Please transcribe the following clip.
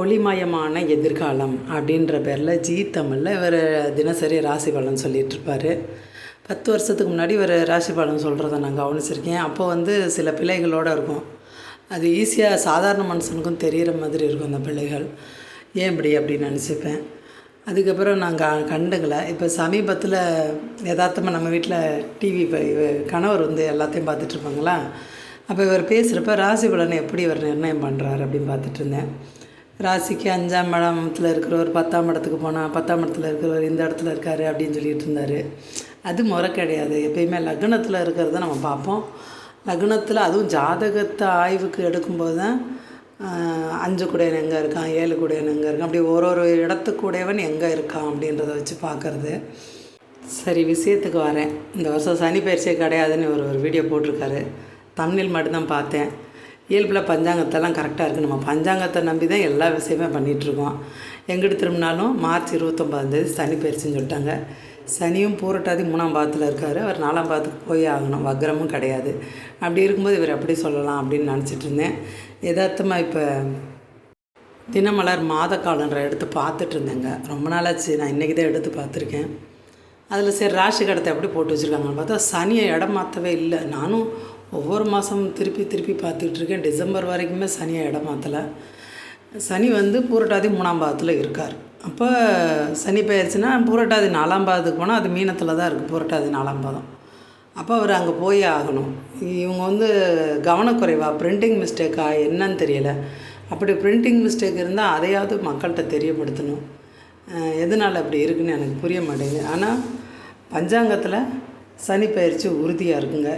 ஒளிமயமான எதிர்காலம் அப்படின்ற பேரில் ஜீ தமிழில் இவர் தினசரி ராசி பலன் சொல்லிகிட்ருப்பார். 10 வருஷத்துக்கு முன்னாடி இவர் ராசி பலன் சொல்கிறத நான் கவனிச்சிருக்கேன். அப்போ சில பிழைகளோடு இருக்கும். அது ஈஸியாக சாதாரண மனுஷனுக்கும் தெரிகிற மாதிரி இருக்கும் அந்த பிழைகள். ஏன் இப்படி அப்படின்னு நினச்சிப்பேன். அதுக்கப்புறம் நான் கண்டுக்கலை. இப்போ சமீபத்தில் யதார்த்தமாக நம்ம வீட்டில் டிவி கணவர் எல்லாத்தையும் பார்த்துட்ருப்பாங்களா. அப்போ இவர் பேசுகிறப்ப ராசி பலனை எப்படி இவர் நிர்ணயம் பண்ணுறாரு அப்படின்னு பார்த்துட்டு இருந்தேன். ராசிக்கு 5ஆம் இடத்துல இருக்கிறவர் 10ஆம் இடத்துக்கு போனால் 10ஆம் இடத்துல இருக்கிறவர் இந்த இடத்துல இருக்கார் அப்படின்னு சொல்லிகிட்டு இருந்தார். அது முறை கிடையாது. எப்பயுமே லக்னத்தில் இருக்கிறத நம்ம பார்ப்போம். லக்னத்தில் அதுவும் ஜாதகத்தை ஆய்வுக்கு எடுக்கும்போது தான் 5 கூடையன் எங்கே இருக்கான், 7 கூடையன் எங்கே இருக்கான், அப்படி ஒரு இடத்துக்கூடையவன் எங்கே இருக்கான் அப்படின்றத வச்சு பார்க்குறது. சரி, விஷயத்துக்கு வரேன். இந்த வருஷம் சனி பயிற்சியே கிடையாதுன்னு ஒரு வீடியோ போட்டிருக்காரு. தமிழில் மட்டும்தான் பார்த்தேன். இயல்பில் பஞ்சாங்கத்தெல்லாம் கரெக்டாக இருக்குது. நம்ம பஞ்சாங்கத்தை நம்பி தான் எல்லா விஷயமே பண்ணிகிட்ருக்கோம். எங்கிட்டு திரும்பினாலும் மார்ச் 29 சனி பயிற்சின்னு சொல்லிட்டாங்க. சனியும் பூரட்டாதி 3ஆம் பாதத்தில் இருக்கார். அவர் 4ஆம் பாதத்துக்கு போய் ஆகணும். வக்ரமும் கிடையாது. அப்படி இருக்கும்போது இவர் எப்படி சொல்லலாம் அப்படின்னு நினச்சிட்டு இருந்தேன். யதார்த்தமாக இப்போ தினமலர் மாத காலன்ற எடுத்து பார்த்துட்டு இருந்தேங்க. ரொம்ப நாளாச்சு, நான் இன்றைக்கி தான் எடுத்து பார்த்துருக்கேன். அதில் சரி ராசி கடத்தை எப்படி போட்டு வச்சுருக்காங்கன்னு பார்த்தா சனியை இடம் மாற்றவே இல்லை. நானும் ஒவ்வொரு மாதம் திருப்பி பார்த்துட்ருக்கேன். டிசம்பர் வரைக்குமே சனியை இடம் மாற்றலை. சனி பூரட்டாதி 3ஆம் பாதத்தில் இருக்கார். அப்போ சனி பயிற்சினா பூரட்டாதி 4ஆம் பாதத்துக்கு போனால் அது மீனத்தில் தான் இருக்குது. பூரட்டாதி 4ஆம் பாதம். அப்போ அவர் அங்கே போய் ஆகணும். இவங்க கவனக்குறைவா, பிரிண்டிங் மிஸ்டேக்கா என்னன்னு தெரியலை. அப்படி பிரிண்டிங் மிஸ்டேக் இருந்தால் அதையாவது மக்கள்கிட்ட தெரியப்படுத்தணும். எதனால் அப்படி இருக்குதுன்னு எனக்கு புரிய மாட்டேங்குது. ஆனால் பஞ்சாங்கத்தில் சனி பயிற்சி உறுதியாக இருக்குங்க.